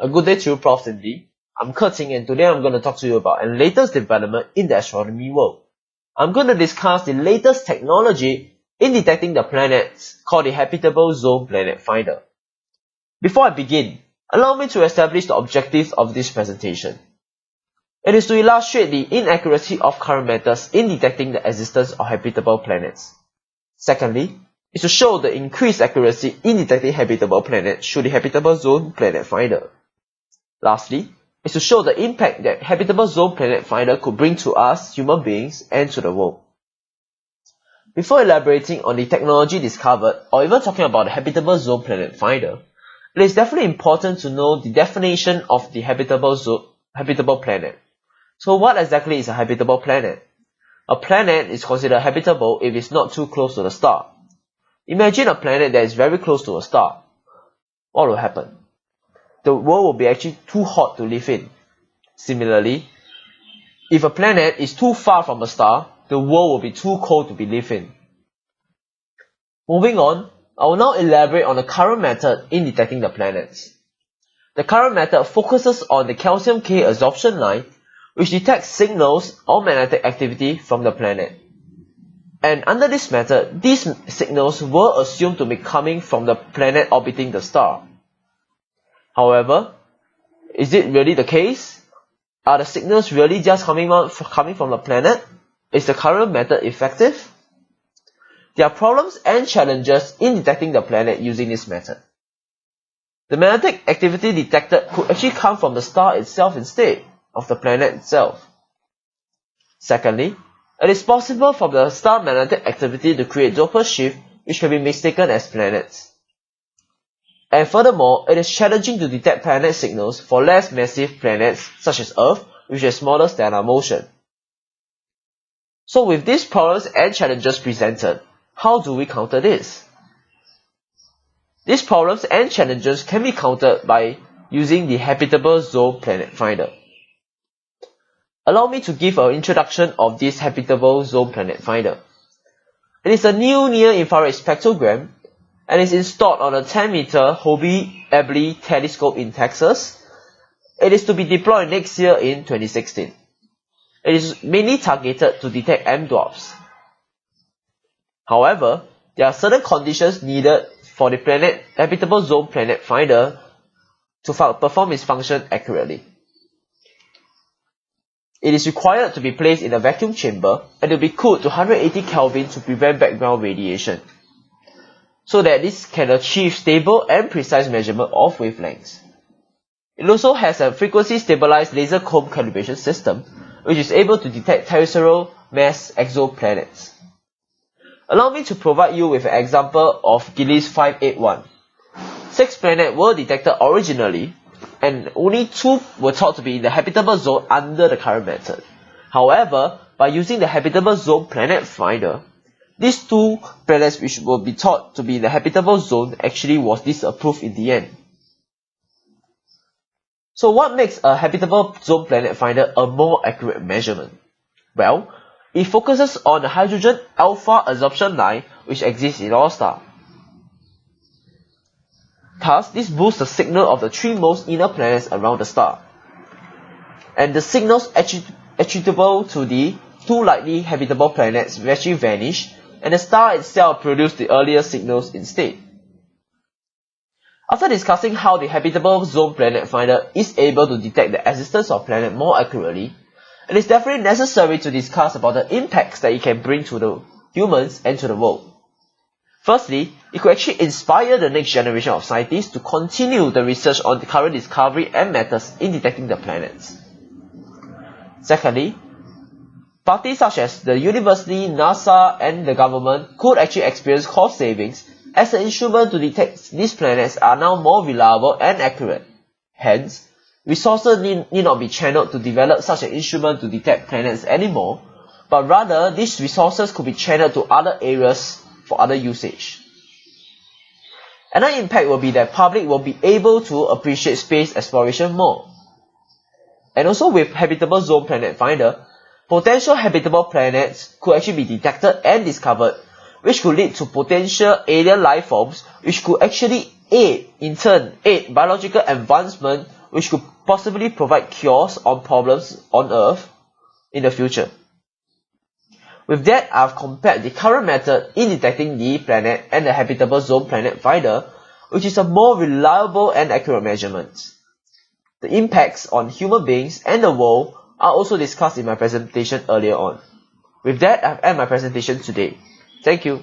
A good day to you, Prof. Cindy. I'm Kerting, and today I'm going to talk to you about the latest development in the astronomy world. I'm going to discuss the latest technology in detecting the planets called the Habitable Zone Planet Finder. Before I begin, allow me to establish the objectives of this presentation. It is to illustrate the inaccuracy of current methods in detecting the existence of habitable planets. Secondly, is to show the increased accuracy in detecting habitable planets through the Habitable Zone Planet Finder. Lastly, is to show the impact that Habitable Zone Planet Finder could bring to us, human beings, and to the world. Before elaborating on the technology discovered, or even talking about the Habitable Zone Planet Finder, it is definitely important to know the definition of the habitable planet. So what exactly is a habitable planet? A planet is considered habitable if it's not too close to the star. Imagine a planet that is very close to a star. What will happen? The world will be actually too hot to live in. Similarly, if a planet is too far from a star, the world will be too cold to be lived in. Moving on, I will now elaborate on the current method in detecting the planets. The current method focuses on the calcium K absorption line, which detects signals or magnetic activity from the planet. And under this method, these signals were assumed to be coming from the planet orbiting the star. However, is it really the case? Are the signals really just coming from the planet? Is the current method effective? There are problems and challenges in detecting the planet using this method. The magnetic activity detected could actually come from the star itself instead of the planet itself. Secondly, it is possible for the star magnetic activity to create Doppler shift, which can be mistaken as planets. And furthermore, it is challenging to detect planet signals for less massive planets such as Earth, which has smaller stellar motion. So with these problems and challenges presented, how do we counter this? These problems and challenges can be countered by using the Habitable Zone Planet Finder. Allow me to give an introduction of this Habitable Zone Planet Finder. It is a new near-infrared spectrogram and is installed on a 10-meter Hobby telescope in Texas. It is to be deployed next year in 2016. It is mainly targeted to detect M dwarfs. However, there are certain conditions needed for the Habitable Zone Planet Finder to perform its function accurately. It is required to be placed in a vacuum chamber and to be cooled to 180 Kelvin to prevent background radiation, so that this can achieve stable and precise measurement of wavelengths. It also has a frequency stabilized laser comb calibration system, which is able to detect terrestrial mass exoplanets. Allow me to provide you with an example of Gliese 581. 6 planets were detected originally, and only 2 were thought to be in the habitable zone under the current method. However, by using the Habitable Zone Planet Finder, these 2 planets which will be thought to be in the habitable zone actually was disapproved in the end. So what makes a Habitable Zone Planet Finder a more accurate measurement? Well, it focuses on the hydrogen alpha absorption line which exists in all stars. Thus, this boosts the signal of the 3 most inner planets around the star. And the signals attributable to the 2 likely habitable planets will actually vanish, and the star itself produced the earlier signals instead. After discussing how the Habitable Zone Planet Finder is able to detect the existence of planets more accurately, it is definitely necessary to discuss about the impacts that it can bring to the humans and to the world. Firstly, it could actually inspire the next generation of scientists to continue the research on the current discovery and methods in detecting the planets. Secondly, parties such as the university, NASA, and the government could actually experience cost savings as the instruments to detect these planets are now more reliable and accurate. Hence, resources need not be channeled to develop such an instrument to detect planets anymore, but rather these resources could be channeled to other areas for other usage. Another impact will be that public will be able to appreciate space exploration more. And also with Habitable Zone Planet Finder, potential habitable planets could actually be detected and discovered, which could lead to potential alien life forms, which could actually in turn aid biological advancement which could possibly provide cures on problems on Earth in the future. With that, I've compared the current method in detecting the planet and the habitable zone planet VIDAR, which is a more reliable and accurate measurement. The impacts on human beings and the world are also discussed in my presentation earlier on. With that, I've ended my presentation today. Thank you.